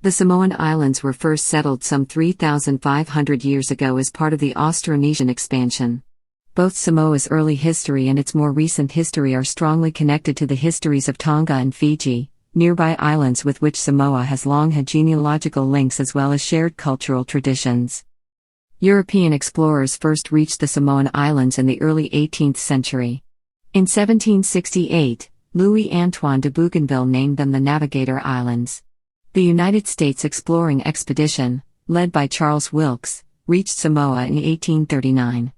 The Samoan Islands were first settled some 3,500 years ago as part of the Austronesian expansion. Both Samoa's early history and its more recent history are strongly connected to the histories of Tonga and Fiji, nearby islands with which Samoa has long had genealogical links as well as shared cultural traditions. European explorers first reached the Samoan Islands in the early 18th century. In 1768, Louis-Antoine de Bougainville named them the Navigator Islands. The United States exploring expedition, led by Charles Wilkes, reached Samoa in 1839.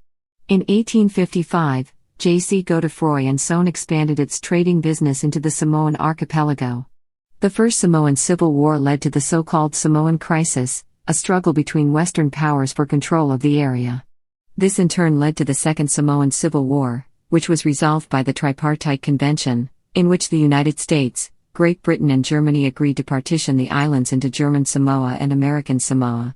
In 1855, J.C. Godeffroy Sohn expanded its trading business into the Samoan archipelago. The First Samoan Civil War led to the so-called Samoan Crisis, a struggle between Western powers for control of the area. This in turn led to the Second Samoan Civil War, which was resolved by the Tripartite Convention, in which the United States, Great Britain and Germany agreed to partition the islands into German Samoa and American Samoa.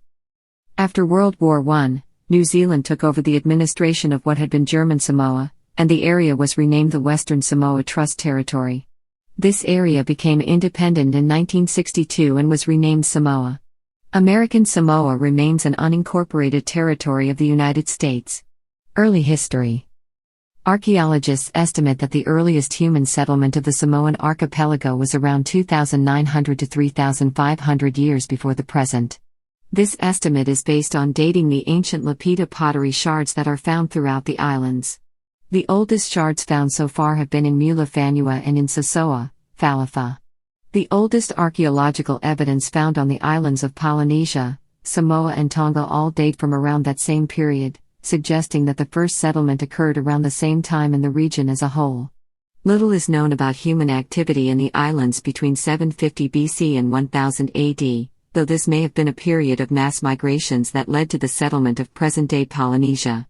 After World War I, New Zealand took over the administration of what had been German Samoa, and the area was renamed the Western Samoa Trust Territory. This area became independent in 1962 and was renamed Samoa. American Samoa remains an unincorporated territory of the United States. Early history. Archaeologists estimate that the earliest human settlement of the Samoan archipelago was around 2,900 to 3,500 years before the present. This estimate is based on dating the ancient lapita pottery shards that are found throughout the islands. The oldest shards found so far have been in Mula-Fanua and in Sasoa, Falafa. The oldest archaeological evidence found on the islands of Polynesia, Samoa and Tonga all date from around that same period, suggesting that the first settlement occurred around the same time in the region as a whole. Little is known about human activity in the islands between 750 BC and 1000 AD, though this may have been a period of mass migrations that led to the settlement of present-day Polynesia.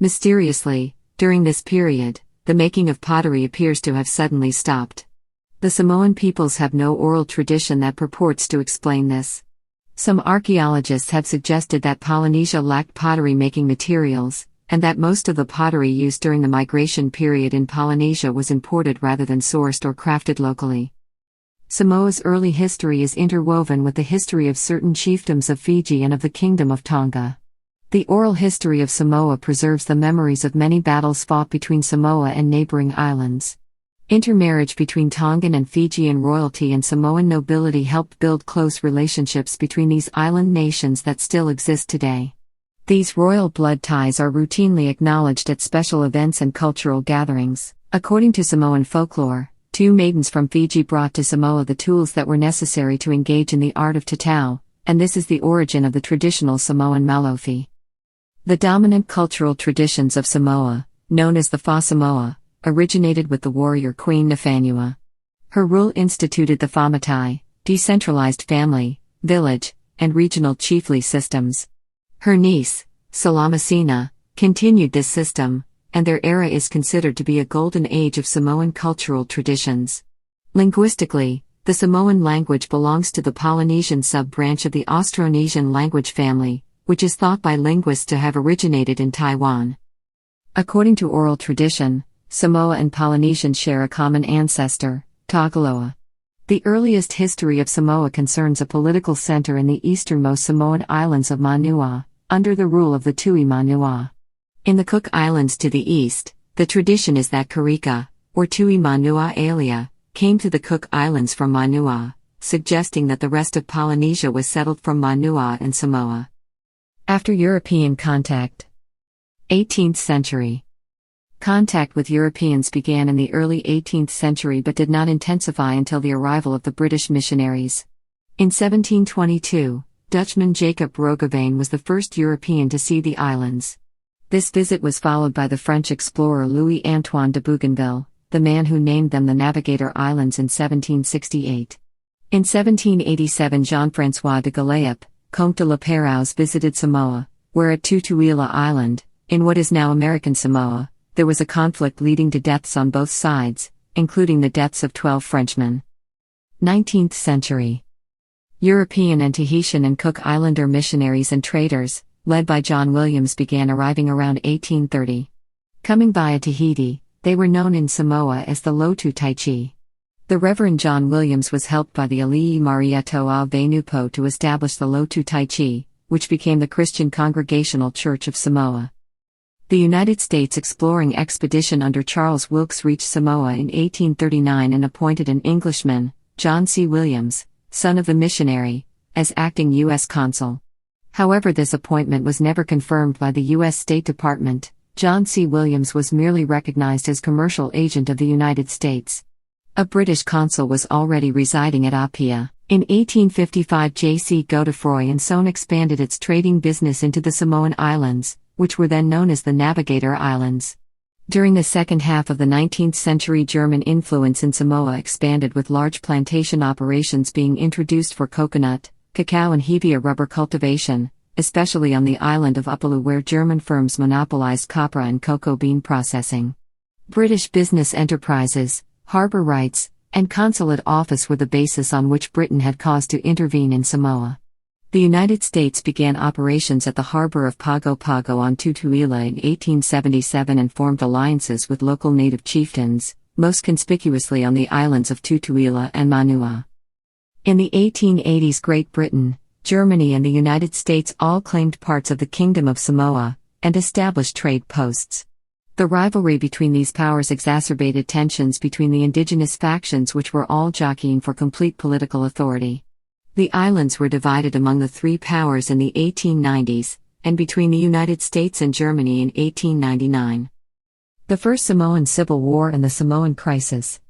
Mysteriously, during this period, the making of pottery appears to have suddenly stopped. The Samoan peoples have no oral tradition that purports to explain this. Some archaeologists have suggested that Polynesia lacked pottery-making materials, and that most of the pottery used during the migration period in Polynesia was imported rather than sourced or crafted locally. Samoa's early history is interwoven with the history of certain chiefdoms of Fiji and of the Kingdom of Tonga. The oral history of Samoa preserves the memories of many battles fought between Samoa and neighboring islands. Intermarriage between Tongan and Fijian royalty and Samoan nobility helped build close relationships between these island nations that still exist today. These royal blood ties are routinely acknowledged at special events and cultural gatherings. According to Samoan folklore, two maidens from Fiji brought to Samoa the tools that were necessary to engage in the art of tatau, and this is the origin of the traditional Samoan malofi. The dominant cultural traditions of Samoa, known as the Fa Samoa, originated with the warrior queen Nafanua. Her rule instituted the Famatai, decentralized family, village, and regional chiefly systems. Her niece, Salamasina, continued this system, and their era is considered to be a golden age of Samoan cultural traditions. Linguistically, the Samoan language belongs to the Polynesian sub-branch of the Austronesian language family, which is thought by linguists to have originated in Taiwan. According to oral tradition, Samoa and Polynesian share a common ancestor, Tagaloa. The earliest history of Samoa concerns a political center in the easternmost Samoan islands of Manua, under the rule of the Tui Manua. In the Cook Islands to the east, the tradition is that Karika, or Tui Manua Alia, came to the Cook Islands from Manua, suggesting that the rest of Polynesia was settled from Manua and Samoa. After European contact. 18th century. Contact with Europeans began in the early 18th century but did not intensify until the arrival of the British missionaries. In 1722, Dutchman Jacob Roggeveen was the first European to see the islands. This visit was followed by the French explorer Louis-Antoine de Bougainville, the man who named them the Navigator Islands in 1768. In 1787 Jean-François de Galaup, Comte de la Pérouse visited Samoa, where at Tutuila Island, in what is now American Samoa, there was a conflict leading to deaths on both sides, including the deaths of 12 Frenchmen. 19th century. European and Tahitian and Cook Islander missionaries and traders, led by John Williams, began arriving around 1830. Coming via Tahiti, they were known in Samoa as the Lotu Taichi. The Reverend John Williams was helped by the Alii Marieto a Venupo to establish the Lotu Tai Chi, which became the Christian Congregational Church of Samoa. The United States exploring expedition under Charles Wilkes reached Samoa in 1839 and appointed an Englishman, John C. Williams, son of the missionary, as acting U.S. consul. However, this appointment was never confirmed by the U.S. State Department. John C. Williams was merely recognized as commercial agent of the United States. A British consul was already residing at Apia. In 1855, J.C. Godeffroy Sohn expanded its trading business into the Samoan Islands, which were then known as the Navigator Islands. During the second half of the 19th century, German influence in Samoa expanded, with large plantation operations being introduced for coconut, cacao and hevea rubber cultivation, especially on the island of Upolu, where German firms monopolized copra and cocoa bean processing. British business enterprises, harbor rights, and consulate office were the basis on which Britain had cause to intervene in Samoa. The United States began operations at the harbor of Pago Pago on Tutuila in 1877 and formed alliances with local native chieftains, most conspicuously on the islands of Tutuila and Manua. In the 1880s, Great Britain, Germany and the United States all claimed parts of the Kingdom of Samoa, and established trade posts. The rivalry between these powers exacerbated tensions between the indigenous factions, which were all jockeying for complete political authority. The islands were divided among the three powers in the 1890s, and between the United States and Germany in 1899. The First Samoan Civil War and the Samoan Crisis.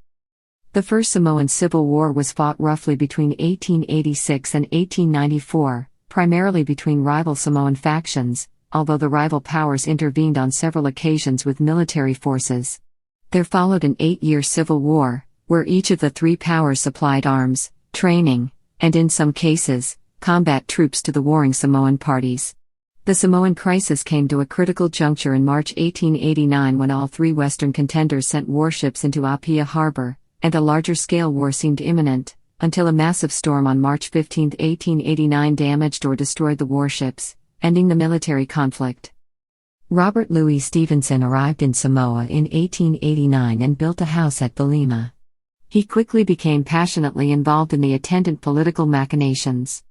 The First Samoan Civil War was fought roughly between 1886 and 1894, primarily between rival Samoan factions, although the rival powers intervened on several occasions with military forces. There followed an 8-year civil war, where each of the three powers supplied arms, training, and in some cases, combat troops to the warring Samoan parties. The Samoan crisis came to a critical juncture in March 1889 when all three Western contenders sent warships into Apia Harbor, and a larger-scale war seemed imminent, until a massive storm on March 15, 1889 damaged or destroyed the warships, ending the military conflict. Robert Louis Stevenson arrived in Samoa in 1889 and built a house at Belima. He quickly became passionately involved in the attendant political machinations.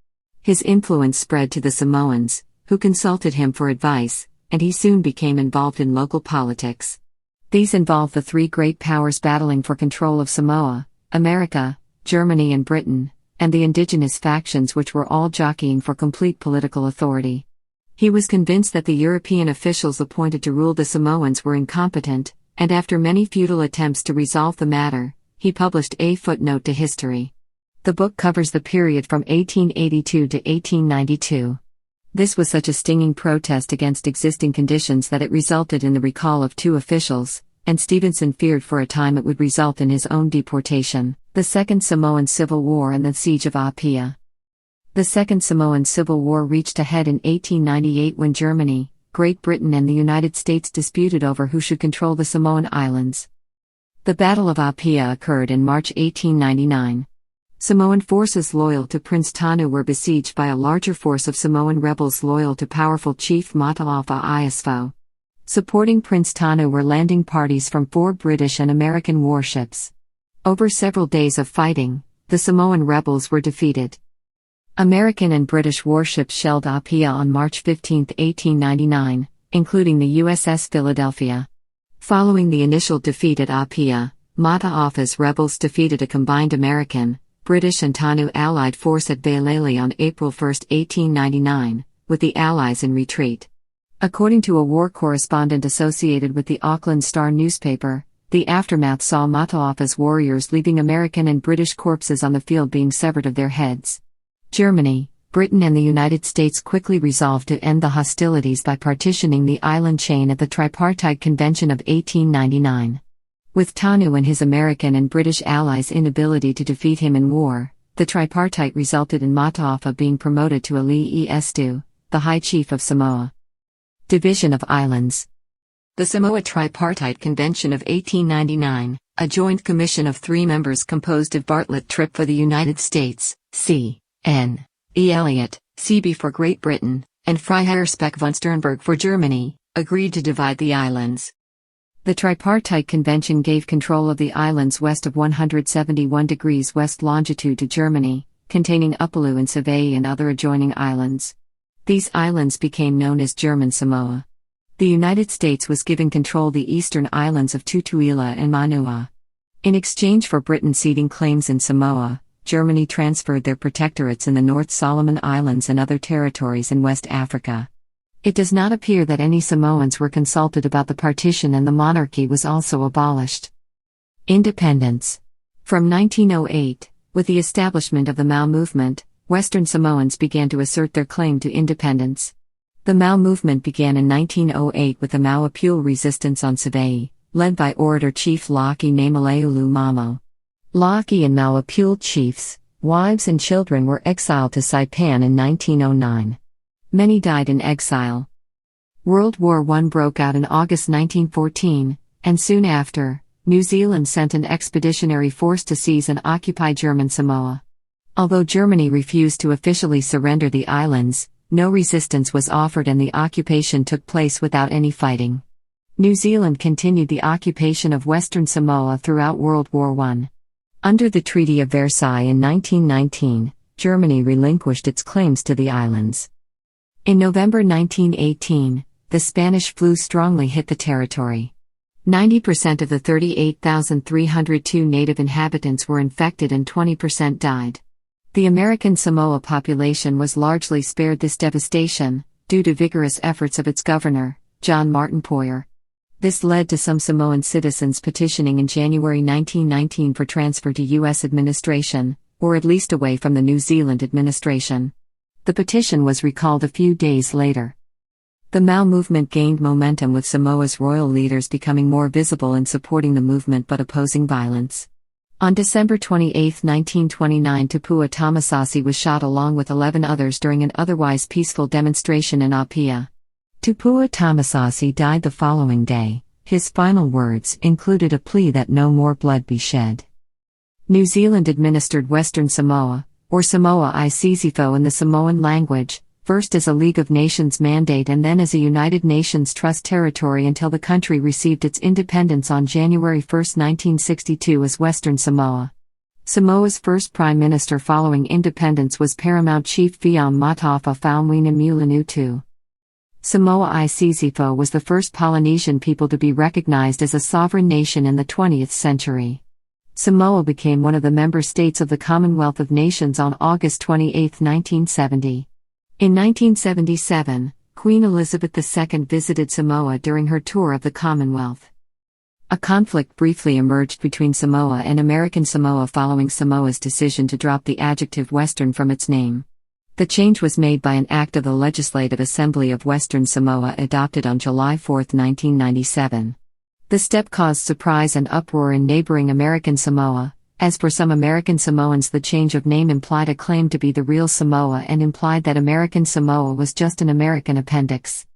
His influence spread to the Samoans, who consulted him for advice, and he soon became involved in local politics. These involved the three great powers battling for control of Samoa: America, Germany and Britain, and the indigenous factions, which were all jockeying for complete political authority. He was convinced that the European officials appointed to rule the Samoans were incompetent, and after many futile attempts to resolve the matter, he published A Footnote to History. The book covers the period from 1882 to 1892. This was such a stinging protest against existing conditions that it resulted in the recall of two officials, and Stevenson feared for a time it would result in his own deportation: the Second Samoan Civil War and the Siege of Apia. The Second Samoan Civil War reached a head in 1898 when Germany, Great Britain and the United States disputed over who should control the Samoan Islands. The Battle of Apia occurred in March 1899. Samoan forces loyal to Prince Tanu were besieged by a larger force of Samoan rebels loyal to powerful chief Mataafa Iasfo. Supporting Prince Tanu were landing parties from 4 British and American warships. Over several days of fighting, the Samoan rebels were defeated. American and British warships shelled Apia on March 15, 1899, including the USS Philadelphia. Following the initial defeat at Apia, Mataafa's rebels defeated a combined American, British and Tanu allied force at Bailele on April 1, 1899, with the Allies in retreat. According to a war correspondent associated with the Auckland Star newspaper, the aftermath saw Mataafa's warriors leaving American and British corpses on the field being severed of their heads. Germany, Britain and the United States quickly resolved to end the hostilities by partitioning the island chain at the Tripartite Convention of 1899. With Tanu and his American and British allies' inability to defeat him in war, the Tripartite resulted in Mataafa being promoted to Alii Estu, the High Chief of Samoa. Division of Islands. The Samoa Tripartite Convention of 1899, a joint commission of 3 members composed of Bartlett Tripp for the United States, C.N. E. Elliott, C.B. for Great Britain, and Freiherr Speck von Sternberg for Germany, agreed to divide the islands. The Tripartite Convention gave control of the islands west of 171 degrees west longitude to Germany, containing Upolu and Savaii and other adjoining islands. These islands became known as German Samoa. The United States was given control the eastern islands of Tutuila and Manua. In exchange for Britain ceding claims in Samoa, Germany transferred their protectorates in the North Solomon Islands and other territories in West Africa. It does not appear that any Samoans were consulted about the partition, and the monarchy was also abolished. Independence. From 1908, with the establishment of the Mau movement, Western Samoans began to assert their claim to independence. The Mau movement began in 1908 with the Mau Apule resistance on Savaii, led by orator Chief Laki Namaleulu Mamo. Laki and Mau Apule chiefs, wives and children were exiled to Saipan in 1909. Many died in exile. World War I broke out in August 1914, and soon after, New Zealand sent an expeditionary force to seize and occupy German Samoa. Although Germany refused to officially surrender the islands, no resistance was offered and the occupation took place without any fighting. New Zealand continued the occupation of Western Samoa throughout World War I. Under the Treaty of Versailles in 1919, Germany relinquished its claims to the islands. In November 1918, the Spanish flu strongly hit the territory. 90% of the 38,302 native inhabitants were infected and 20% died. The American Samoa population was largely spared this devastation, due to vigorous efforts of its governor, John Martin Poyer. This led to some Samoan citizens petitioning in January 1919 for transfer to U.S. administration, or at least away from the New Zealand administration. The petition was recalled a few days later. The Mau movement gained momentum, with Samoa's royal leaders becoming more visible in supporting the movement but opposing violence. On December 28, 1929, Tupua Tamasasi was shot along with 11 others during an otherwise peaceful demonstration in Apia. Tupua Tamasasi died the following day. His final words included a plea that no more blood be shed. New Zealand administered Western Samoa, or Samoa Isizifo in the Samoan language, first as a League of Nations mandate and then as a United Nations Trust territory until the country received its independence on January 1, 1962 as Western Samoa. Samoa's first prime minister following independence was Paramount Chief Fiam Matafa Faumwina Mulinutu. Samoa Isizifo was the first Polynesian people to be recognized as a sovereign nation in the 20th century. Samoa became one of the member states of the Commonwealth of Nations on August 28, 1970. In 1977, Queen Elizabeth II visited Samoa during her tour of the Commonwealth. A conflict briefly emerged between Samoa and American Samoa following Samoa's decision to drop the adjective Western from its name. The change was made by an act of the Legislative Assembly of Western Samoa adopted on July 4, 1997. The step caused surprise and uproar in neighboring American Samoa, as for some American Samoans the change of name implied a claim to be the real Samoa and implied that American Samoa was just an American appendix.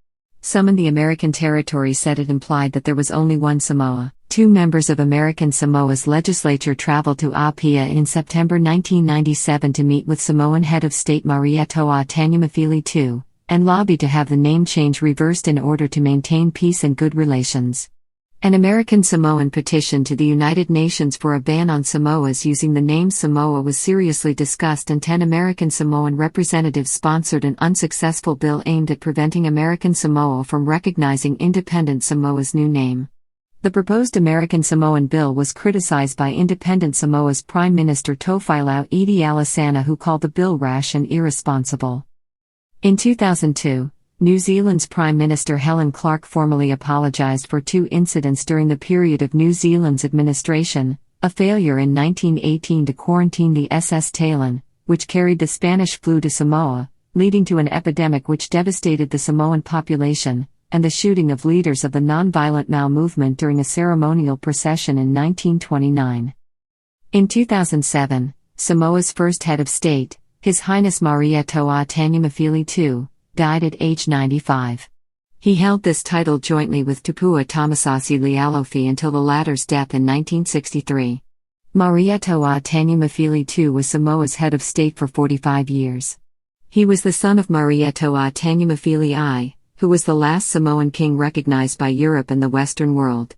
Some in the American territory said it implied that there was only one Samoa. 2 members of American Samoa's legislature traveled to Apia in September 1997 to meet with Samoan head of state Marietoa Tanyamafili II, and lobby to have the name change reversed in order to maintain peace and good relations. An American Samoan petition to the United Nations for a ban on Samoas using the name Samoa was seriously discussed, and 10 American Samoan representatives sponsored an unsuccessful bill aimed at preventing American Samoa from recognizing independent Samoa's new name. The proposed American Samoan bill was criticized by independent Samoa's Prime Minister Tofailau Edi Alisana, who called the bill rash and irresponsible. In 2002, New Zealand's Prime Minister Helen Clark formally apologized for 2 incidents during the period of New Zealand's administration: a failure in 1918 to quarantine the SS Talon, which carried the Spanish flu to Samoa, leading to an epidemic which devastated the Samoan population, and the shooting of leaders of the non-violent Mau movement during a ceremonial procession in 1929. In 2007, Samoa's first head of state, His Highness Marietoa Tanyamafili II, died at age 95. He held this title jointly with Tupua Tamasasi Lealofi until the latter's death in 1963. Marietoa Tanyamafili II was Samoa's head of state for 45 years. He was the son of Marietoa Tanyamafili I, who was the last Samoan king recognized by Europe and the Western world.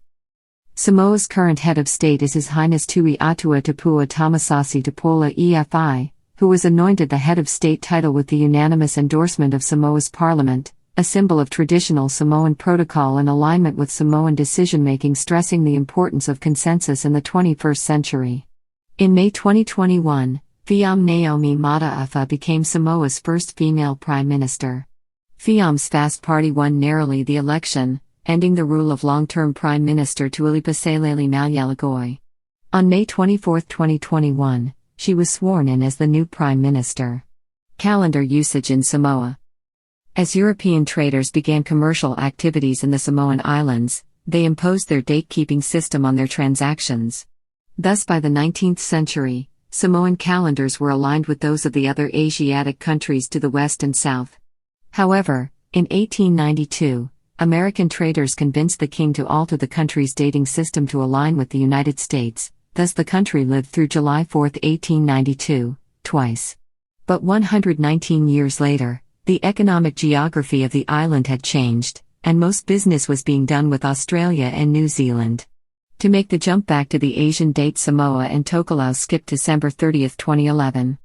Samoa's current head of state is His Highness Tui Atua Tapua Tamasasi Tapola EFI, who was anointed the head of state title with the unanimous endorsement of Samoa's parliament, a symbol of traditional Samoan protocol and alignment with Samoan decision-making, stressing the importance of consensus in the 21st century. In May 2021, Fiam Naomi Mataafa became Samoa's first female prime minister. Fiam's Fast Party won narrowly the election, ending the rule of long-term Prime Minister Tuilipaselele Malyalagoi. On May 24, 2021, she was sworn in as the new Prime Minister. Calendar usage in Samoa. As European traders began commercial activities in the Samoan Islands, they imposed their date-keeping system on their transactions. Thus by the 19th century, Samoan calendars were aligned with those of the other Asiatic countries to the west and south. However, in 1892, American traders convinced the king to alter the country's dating system to align with the United States, thus the country lived through July 4, 1892, twice. But 119 years later, the economic geography of the island had changed, and most business was being done with Australia and New Zealand. To make the jump back to the Asian date, Samoa and Tokelau skipped December 30, 2011.